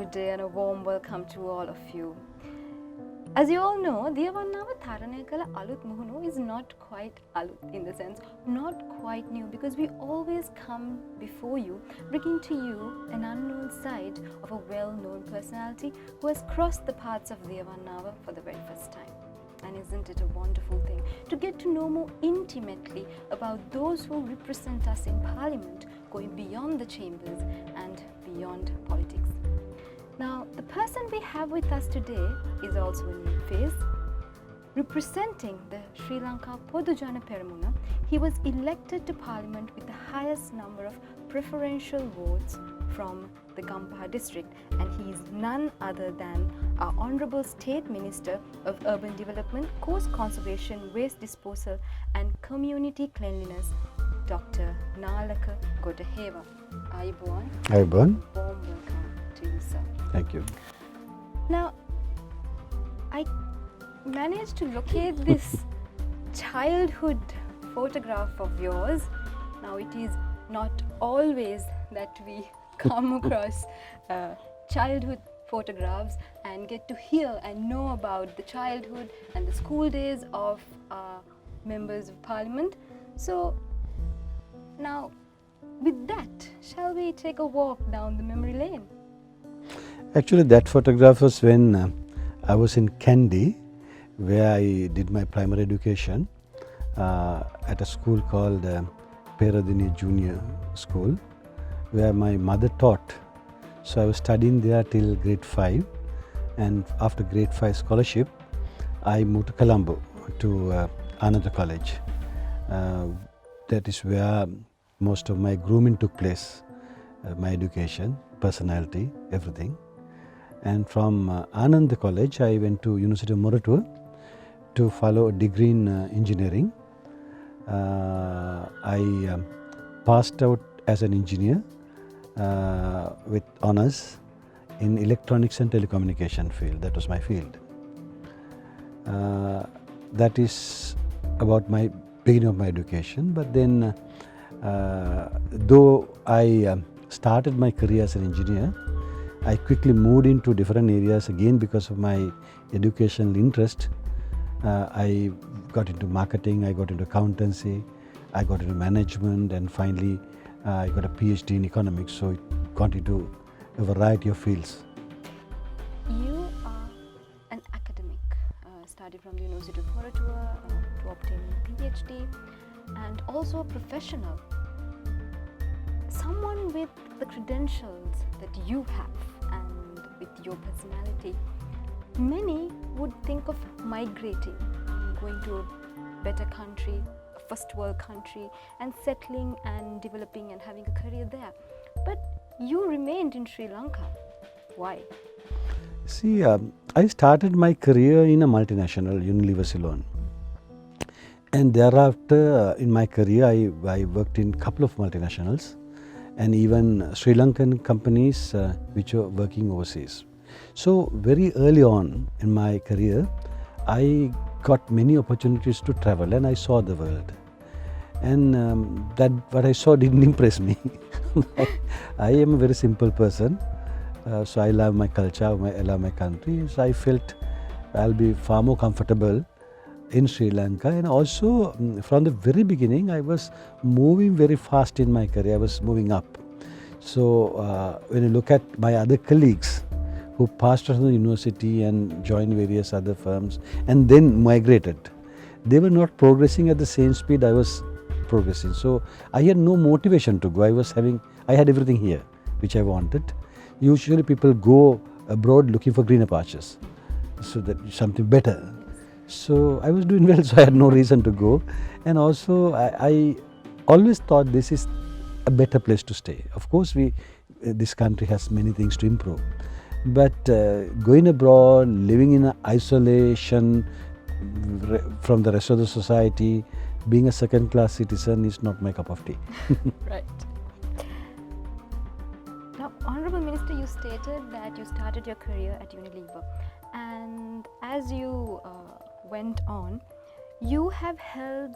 good day and a warm welcome to all of you. As you all know, Diyawannawa, Tharanayakala, Aluth, Muhunu is not quite Aluth in the sense, not quite new, because we always come before you, bringing to you an unknown side of a well-known personality who has crossed the paths of Diyawannawa for the very first time. And isn't it a wonderful thing to get to know more intimately about those who represent us in Parliament, going beyond the chambers and beyond politics. Now, the person we have with us today is also a new face. Representing the Sri Lanka Podujana Peramuna, he was elected to Parliament with the highest number of preferential votes from the Gampaha district, and he is none other than our Honourable State Minister of Urban Development, Coast Conservation, Waste Disposal and Community Cleanliness, Dr. Nalaka Godahewa. Ayubowan. Ayubowan. Warm welcome to you, sir. Thank you. Now, I managed to locate this childhood photograph of yours. Now, it is not always that we come across childhood photographs and get to hear and know about the childhood and the school days of members of Parliament. So now with that, shall we take a walk down the memory lane? Actually, that photograph was when I was in Kandy, where I did my primary education at a school called Peradini Junior School, where my mother taught. So I was studying there till grade 5, and after grade 5 scholarship, I moved to Colombo to Ananda College. That is where most of my grooming took place, my education, personality, everything. And from Ananda College, I went to University of Moratuwa to follow a degree in engineering. I passed out as an engineer with honours in electronics and telecommunication field. That was my field. That is about my beginning of my education. But then, though I started my career as an engineer, I quickly moved into different areas again because of my educational interest. I got into marketing, I got into accountancy, I got into management, and finally I got a PhD in economics, so it got into a variety of fields. You are an academic, started from the University of Moratuwa to obtain a PhD, and also a professional. Someone with the credentials that you have and with your personality, many would think of migrating, going to a better country, a first world country, and settling and developing and having a career there. But you remained in Sri Lanka. Why? See, I started my career in a multinational, Unilever Ceylon. And thereafter, in my career, I worked in a couple of multinationals and even Sri Lankan companies which were working overseas. So very early on in my career, I got many opportunities to travel and I saw the world. And that what I saw didn't impress me. I am a very simple person, so I love my culture, I love my country. So I felt I'll be far more comfortable in Sri Lanka. And also from the very beginning, I was moving very fast in my career. I was moving up. So when you look at my other colleagues who passed out from the university and joined various other firms and then migrated, they were not progressing at the same speed I was progressing. So I had no motivation to go. I had everything here which I wanted. Usually people go abroad looking for greener pastures, so that something better. So I was doing well, so I had no reason to go. And also I always thought this is a better place to stay. Of course, this country has many things to improve. But going abroad, living in isolation from the rest of the society, being a second-class citizen is not my cup of tea. Right. Now, Honourable Minister, you stated that you started your career at Unilever, and as you went on, you have held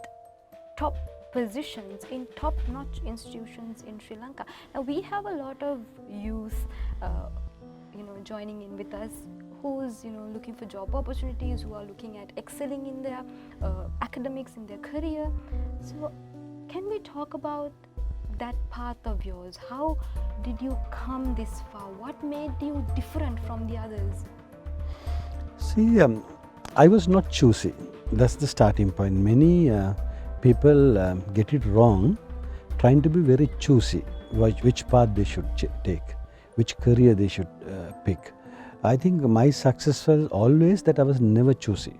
top positions in top-notch institutions in Sri Lanka. Now, we have a lot of youth joining in with us, who's looking for job opportunities, who are looking at excelling in their academics, in their career. So can we talk about that path of yours? How did you come this far? What made you different from the others? See, I was not choosy. That's the starting point. Many people get it wrong, trying to be very choosy, which path they should take, which career they should pick. I think my success was always that I was never choosy.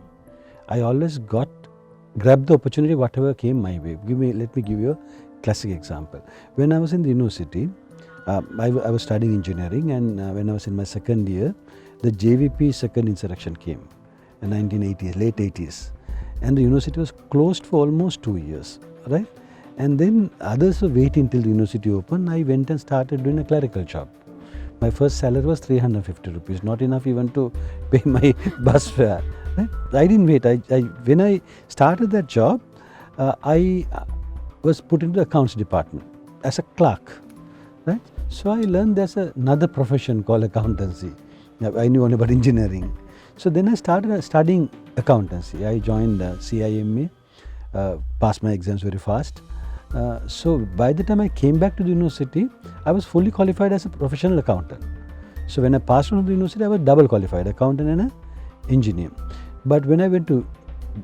I always grabbed the opportunity, whatever came my way. Let me give you a classic example. When I was in the university, I was studying engineering, and when I was in my second year, the JVP second insurrection came in 1980s, late 80s, and the university was closed for almost 2 years, right? And then others were waiting till the university opened. I went and started doing a clerical job. My first salary was 350 rupees, not enough even to pay my bus fare. Right? I didn't wait. When I started that job, I was put into the accounts department as a clerk. Right? So I learned there's another profession called accountancy. I knew only about engineering. So then I started studying accountancy. I joined CIMA, passed my exams very fast. So by the time I came back to the university, I was fully qualified as a professional accountant. So when I passed on to the university, I was double qualified, accountant and an engineer. But when I went to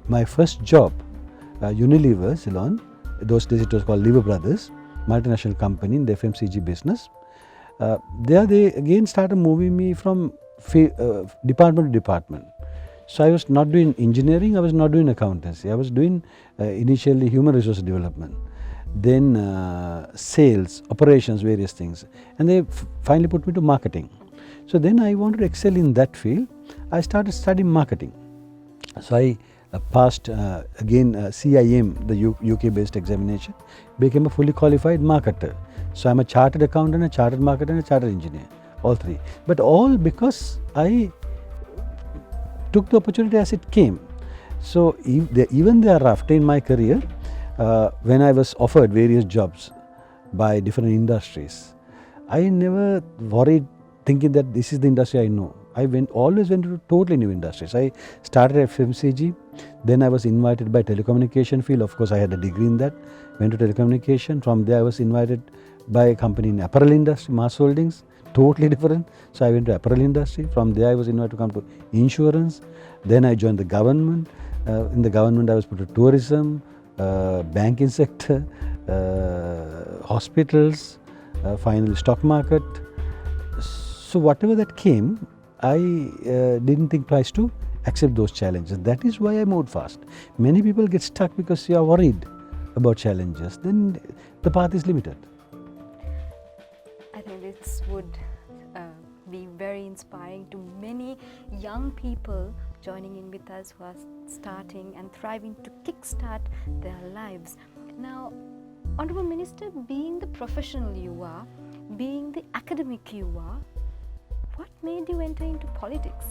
my first job, Unilever, Ceylon, those days it was called Lever Brothers, multinational company in the FMCG business. There they again started moving me from department to department. So I was not doing engineering, I was not doing accountancy. I was doing initially human resource development, then sales, operations, various things. And they finally put me to marketing. So then I wanted to excel in that field. I started studying marketing. So I passed again CIM, the UK based examination, became a fully qualified marketer. So I'm a chartered accountant, a chartered marketer and a chartered engineer, all three. But all because I took the opportunity as it came. So even thereafter in my career, when I was offered various jobs by different industries, I never worried thinking that this is the industry I know. I always went to totally new industries. I started at FMCG, then I was invited by telecommunication field. Of course, I had a degree in that. Went to telecommunication. From there, I was invited by a company in apparel industry, Mass Holdings, totally different. So I went to apparel industry. From there, I was invited to come to insurance. Then I joined the government. In the government, I was put to tourism, banking sector, hospitals, finally stock market. So whatever that came, I didn't think twice to accept those challenges. That is why I moved fast. Many people get stuck because you are worried about challenges. Then the path is limited. I think this would be very inspiring to many young people joining in with us who are starting and thriving to kickstart their lives. Now, Honourable Minister, being the professional you are, being the academic you are, what made you enter into politics?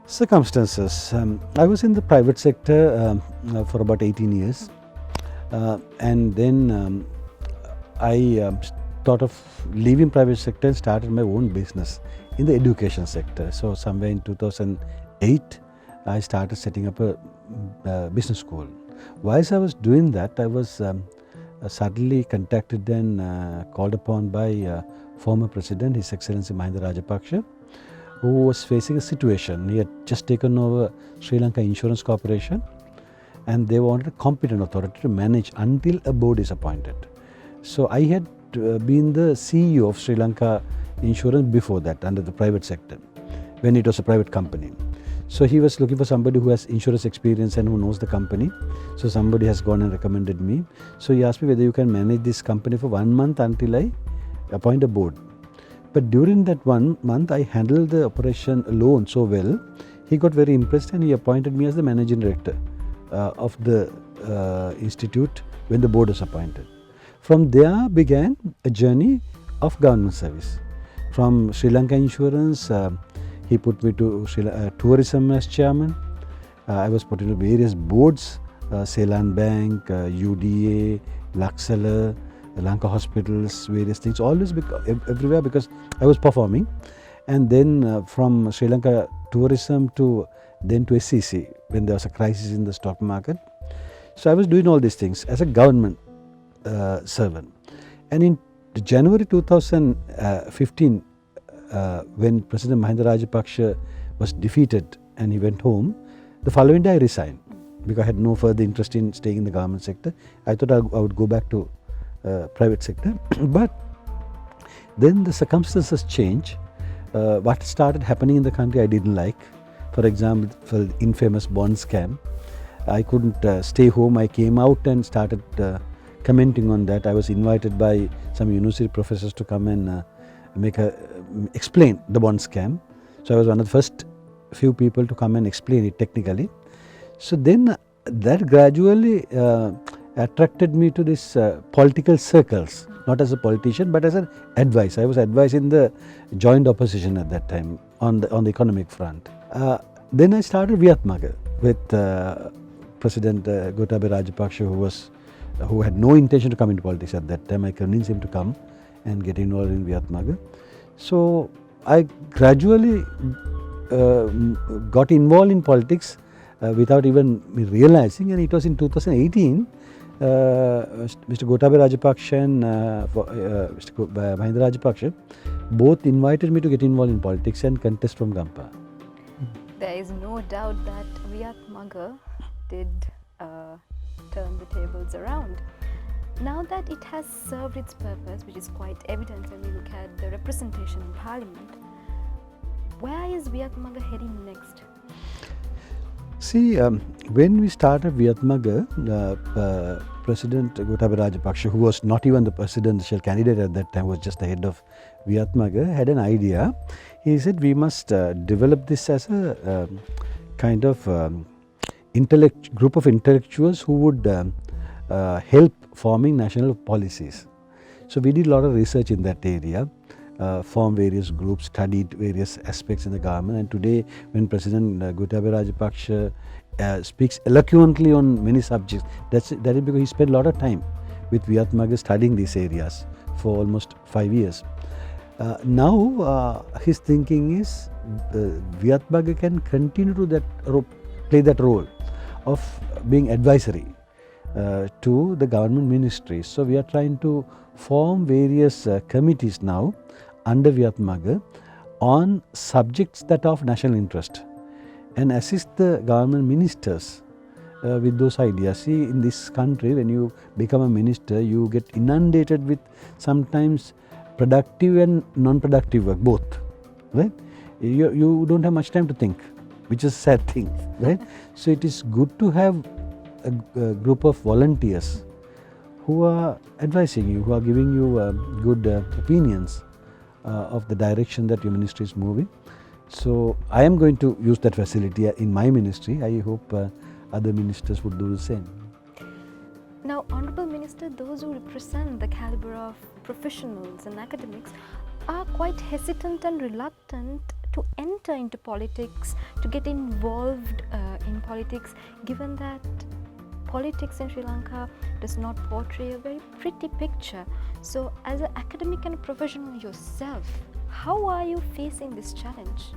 Circumstances. I was in the private sector for about 18 years. And then I thought of leaving private sector and started my own business in the education sector. So somewhere in 2008, I started setting up a business school. Whilst I was doing that, I was suddenly contacted and called upon by former President, His Excellency Mahinda Rajapaksa, who was facing a situation. He had just taken over Sri Lanka Insurance Corporation, and they wanted a competent authority to manage until a board is appointed. So I had been the CEO of Sri Lanka Insurance before that, under the private sector, when it was a private company. So he was looking for somebody who has insurance experience and who knows the company. So somebody has gone and recommended me. So he asked me whether you can manage this company for 1 month until I appoint a board. But during that 1 month, I handled the operation alone so well. He got very impressed and he appointed me as the managing director of the institute when the board was appointed. From there began a journey of government service. From Sri Lanka Insurance, he put me to tourism as chairman. I was put into various boards, Ceylon Bank, UDA, Luxella, Lanka Hospitals, various things, always everywhere because I was performing. and then from Sri Lanka tourism to then to SEC when there was a crisis in the stock market. So I was doing all these things as a government servant. And in January 2015, when President Mahinda Rajapaksa was defeated and he went home, the following day I resigned because I had no further interest in staying in the government sector. I thought I would go back to private sector. But then the circumstances changed. What started happening in the country I didn't like. For example, for the infamous bond scam. I couldn't stay home. I came out and started commenting on that. I was invited by some university professors to come and explain the bond scam. So I was one of the first few people to come and explain it technically. So then that gradually attracted me to this political circles, not as a politician but as an advice. I was advising the joint opposition at that time on the economic front. Then I started Vyakumanga with President Gotabaya Rajapaksa, who had no intention to come into politics at that time. I convinced him to come and get involved in Vyakumanga. So I gradually got involved in politics without even realizing, and it was in 2018 Mr. Gotabaya Rajapaksa and Mr. Mahinda Rajapaksa both invited me to get involved in politics and contest from Gampa. There is no doubt that Vyakumanga did turn the tables around. Now that it has served its purpose, which is quite evident when we look at the representation in Parliament, where is Vyakumanga heading next? See, when we started Vyakumanga, President Gotabaya Rajapaksa, who was not even the presidential candidate at that time, was just the head of Vyakumanga, had an idea. He said we must develop this as a kind of group of intellectuals who would help forming national policies. So we did a lot of research in that area, formed various groups, studied various aspects in the government, and today when President Gotabaya Rajapaksa speaks eloquently on many subjects, that is because he spent a lot of time with Vyakumanga studying these areas for almost 5 years. Now his thinking is Vyakumanga can continue to play that role of being advisory to the government ministries. So we are trying to form various committees now under Vyakumanga on subjects that are of national interest and assist the government ministers with those ideas. See, in this country, when you become a minister, you get inundated with sometimes productive and non-productive work, both, right? You don't have much time to think, which is a sad thing, right? So it is good to have a group of volunteers who are advising you, who are giving you good opinions of the direction that your ministry is moving. So I am going to use that facility in my ministry. I hope other ministers would do the same. Now, Honourable Minister, those who represent the calibre of professionals and academics are quite hesitant and reluctant to enter into politics, to get involved in politics, given that politics in Sri Lanka does not portray a very pretty picture. So, as an academic and professional yourself, how are you facing this challenge?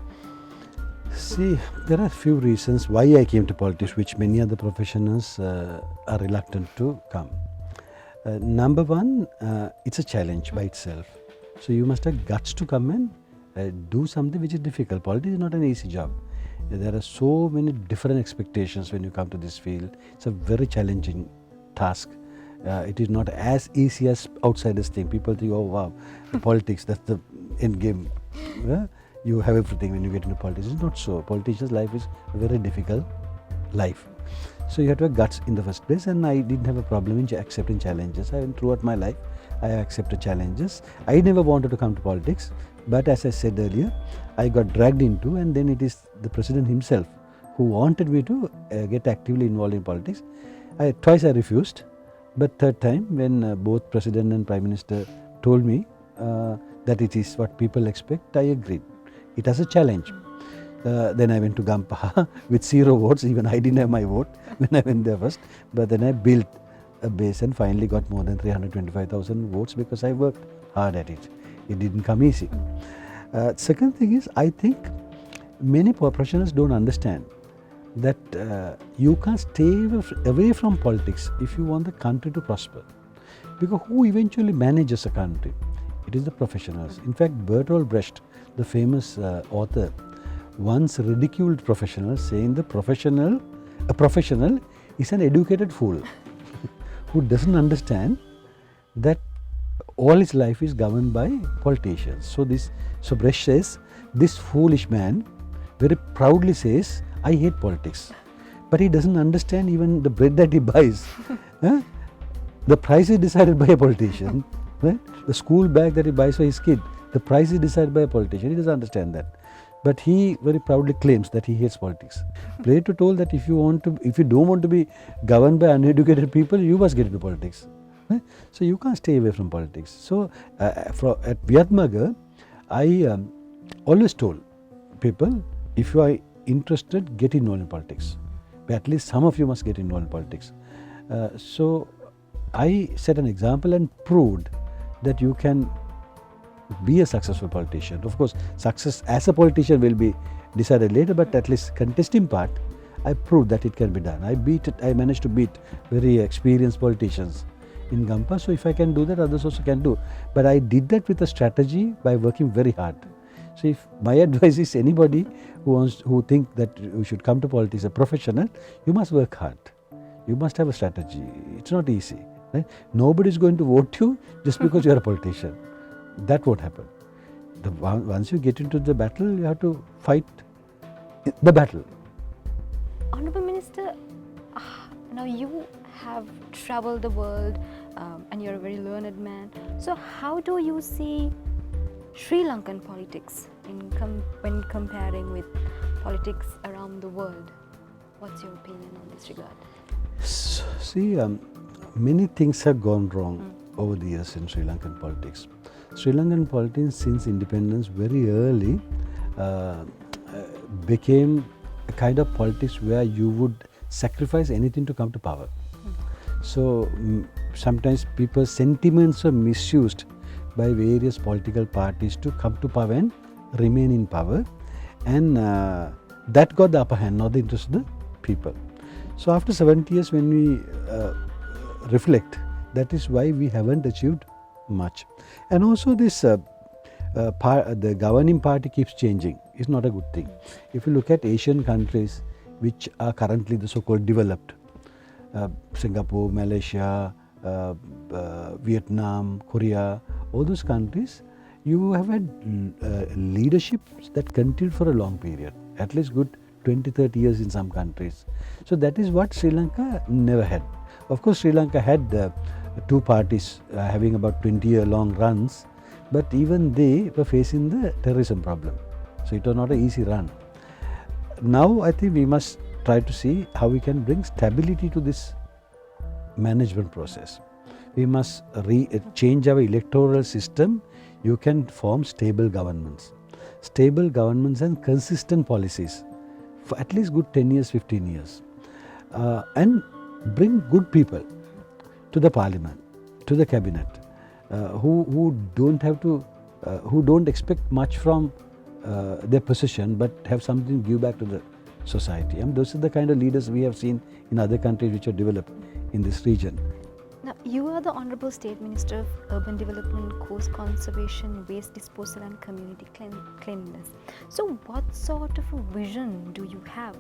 See, there are a few reasons why I came to politics, which many other professionals are reluctant to come. Number one, it's a challenge by itself. So you must have guts to come and do something which is difficult. Politics is not an easy job. There are so many different expectations when you come to this field. It's a very challenging task. It is not as easy as outsiders think. People think, oh wow, politics, that's the end game. You have everything when you get into politics. It's not so. Politician's life is a very difficult life. So you have to have guts in the first place, and I didn't have a problem in accepting challenges. Throughout my life, I accepted challenges. I never wanted to come to politics, but as I said earlier, I got dragged into, and then it is the president himself who wanted me to get actively involved in politics. Twice I refused, but third time when both president and prime minister told me that it is what people expect, I agreed. It was a challenge. Then I went to Gampa with 0 votes. Even I didn't have my vote when I went there first. But then I built a base and finally got more than 325,000 votes because I worked hard at it. It didn't come easy. Second thing is, I think many professionals don't understand that you can't stay away from politics if you want the country to prosper. Because who eventually manages a country? It is the professionals. In fact, Bertolt Brecht, the famous author, once ridiculed professionals, saying a professional is an educated fool who doesn't understand that all his life is governed by politicians. So Brecht says, this foolish man very proudly says, I hate politics. But he doesn't understand even the bread that he buys. The price is decided by a politician. Right? The school bag that he buys for his kid, the price is decided by a politician. He doesn't understand that. But he very proudly claims that he hates politics. Plato told that if you don't want to be governed by uneducated people, you must get into politics. Right? So you can't stay away from politics. So at Vyakumanga, I always told people, if you are interested, get involved in politics. But at least some of you must get involved in politics. So I set an example and proved that you can be a successful politician. Of course, success as a politician will be decided later, but at least contesting part, I proved that it can be done. I managed to beat very experienced politicians in Gampa. So if I can do that, others also can do. But I did that with a strategy by working very hard. So if my advice is anybody who think that you should come to politics, a professional, you must work hard. You must have a strategy. It's not easy. Right? Nobody is going to vote you just because you are a politician. That won't happen. Once you get into the battle, you have to fight the battle. Honorable Minister, now you have traveled the world and you're a very learned man. So how do you see Sri Lankan politics when comparing with politics around the world? What's your opinion on this regard? See, many things have gone wrong over the years in Sri Lankan politics. Sri Lankan politics, since independence, very early became a kind of politics where you would sacrifice anything to come to power. So sometimes people's sentiments are misused by various political parties to come to power and remain in power, and that got the upper hand, not the interest of the people. So after 70 years, when we reflect, that is why we haven't achieved much. And also this the governing party keeps changing. It's not a good thing. If you look at Asian countries which are currently the so-called developed, Singapore, Malaysia, Vietnam, Korea, all those countries, you have had leadership that continued for a long period, at least good 20-30 years in some countries. So that is what Sri Lanka never had. Of course, Sri Lanka had two parties having about 20-year-long runs, but even they were facing the terrorism problem. So it was not an easy run. Now I think we must try to see how we can bring stability to this management process. We must change our electoral system. You can form stable governments and consistent policies for at least good 10 years, 15 years, and bring good people to the parliament, to the cabinet, who don't expect much from their position, but have something to give back to the society. And those are the kind of leaders we have seen in other countries which are developed in this region. Now, you are the Honorable State Minister of Urban Development, Coast Conservation, Waste Disposal and Community Cleanliness. So what sort of a vision do you have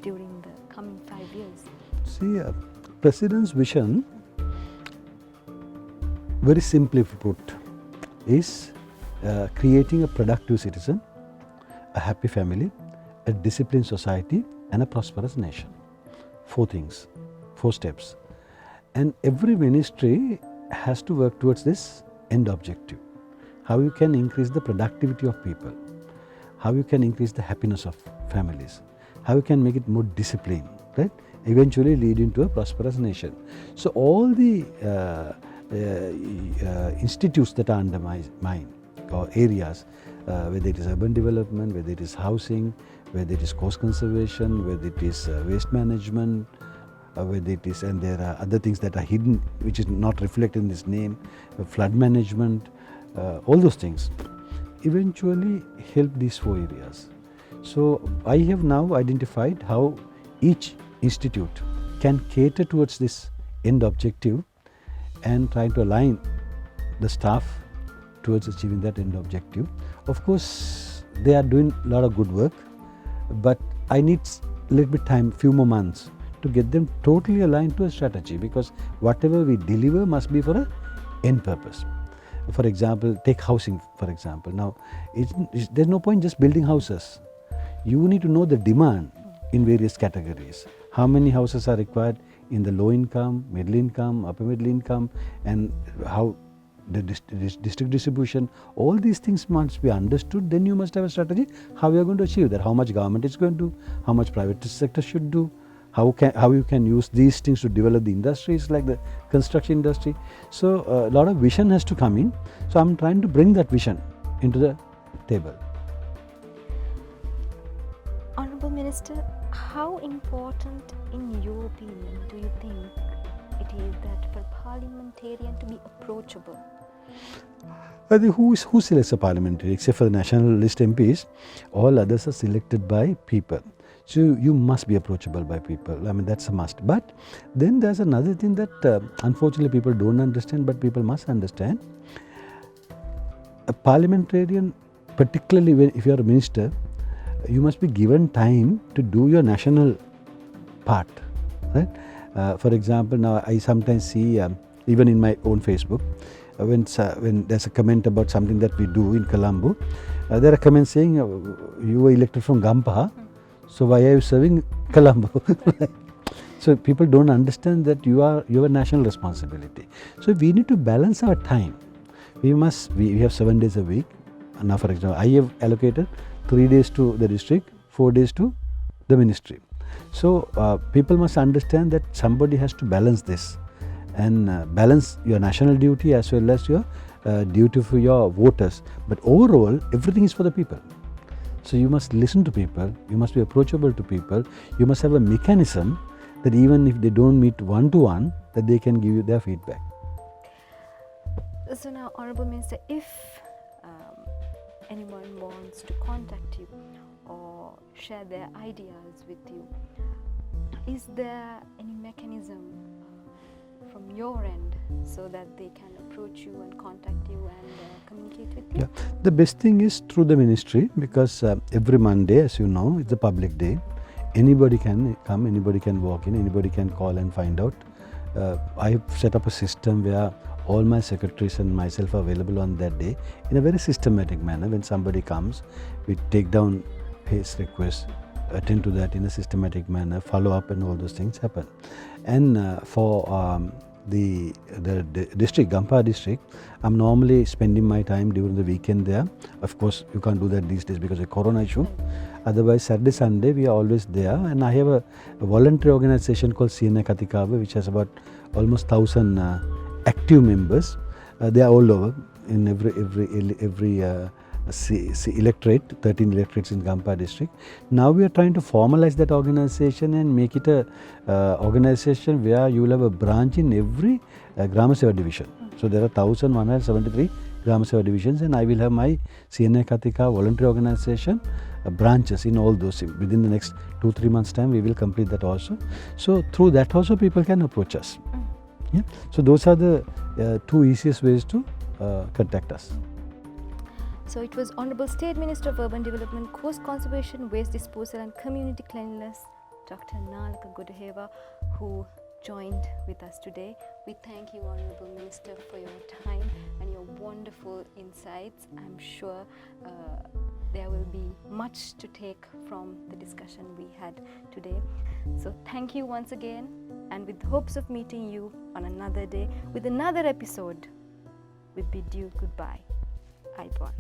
during the coming 5 years? See, President's vision, very simply put, is creating a productive citizen, a happy family, a disciplined society and a prosperous nation. 4 things, 4 steps. And every ministry has to work towards this end objective. How you can increase the productivity of people, how you can increase the happiness of families, how you can make it more disciplined, right? Eventually leading to a prosperous nation. So all the institutes that are under my mind, or areas, whether it is urban development, whether it is housing, whether it is coast conservation, whether it is waste management, whether it is, and there are other things that are hidden which is not reflected in this name, flood management, all those things. eventually help these 4 areas. So I have now identified how each institute can cater towards this end objective and try to align the staff towards achieving that end objective. Of course, they are doing a lot of good work, but I need a little bit time, few more months, to get them totally aligned to a strategy, because whatever we deliver must be for a end purpose. For example, take housing for example. Now, there's no point just building houses. You need to know the demand in various categories. How many houses are required in the low income, middle income, upper middle income, and how the district distribution, all these things must be understood. Then you must have a strategy how you are going to achieve that, how much government is going to do, how much private sector should do, how you can use these things to develop the industries like the construction industry. So a lot of vision has to come in. So I'm trying to bring that vision into the table. Honourable Minister, how important in your opinion do you think it is that for a parliamentarian to be approachable? I think who selects a parliamentary? Except for the national list MPs, all others are selected by people. So you must be approachable by people. I mean, that's a must. But then there's another thing that unfortunately people don't understand, but people must understand. A parliamentarian, particularly if you are a minister, you must be given time to do your national part, right? For example, now I sometimes see, even in my own Facebook, when there's a comment about something that we do in Colombo, there are comments saying, you were elected from Gampaha, so why are you serving Colombo? So people don't understand that you have a national responsibility. So we need to balance our time. We have 7 days a week. Now, for example, I have allocated 3 days to the district, 4 days to the ministry. So people must understand that somebody has to balance this and balance your national duty as well as your duty for your voters. But overall, everything is for the people. So you must listen to people, you must be approachable to people, you must have a mechanism that even if they don't meet one-to-one, that they can give you their feedback. So now, Honourable Minister, if anyone wants to contact you or share their ideas with you, is there any mechanism from your end so that they can approach you and contact you and communicate with you? Yeah. The best thing is through the ministry, because every Monday, as you know, it's a public day. Anybody can come, anybody can walk in, anybody can call and find out. I have set up a system where all my secretaries and myself are available on that day in a very systematic manner. When somebody comes, we take down his request, attend to that in a systematic manner, follow up, and all those things happen. And for the district, Gampaha district, I'm normally spending my time during the weekend there. Of course, you can't do that these days because of corona issue. Otherwise, Saturday, Sunday, we are always there. And I have a voluntary organization called Tharanayakala, which has about almost 1,000 active members. They are all over in every electorate, 13 electorates in Gampaha district. Now we are trying to formalize that organization and make it a organization where you will have a branch in every Grama Seva division. So there are 1,173 Grama Seva divisions, and I will have my Tharanayakala voluntary organization branches in all those. Within the next 2-3 months time, we will complete that also. So through that also people can approach us. Yeah. So those are the 2 easiest ways to contact us. So it was Honourable State Minister of Urban Development, Coast Conservation, Waste Disposal and Community Cleanliness, Dr. Nalaka Godahewa, who joined with us today. We thank you, Honourable Minister, for your time and your wonderful insights. I'm sure there will be much to take from the discussion we had today. So thank you once again, and with hopes of meeting you on another day with another episode, we bid you goodbye. Aibon.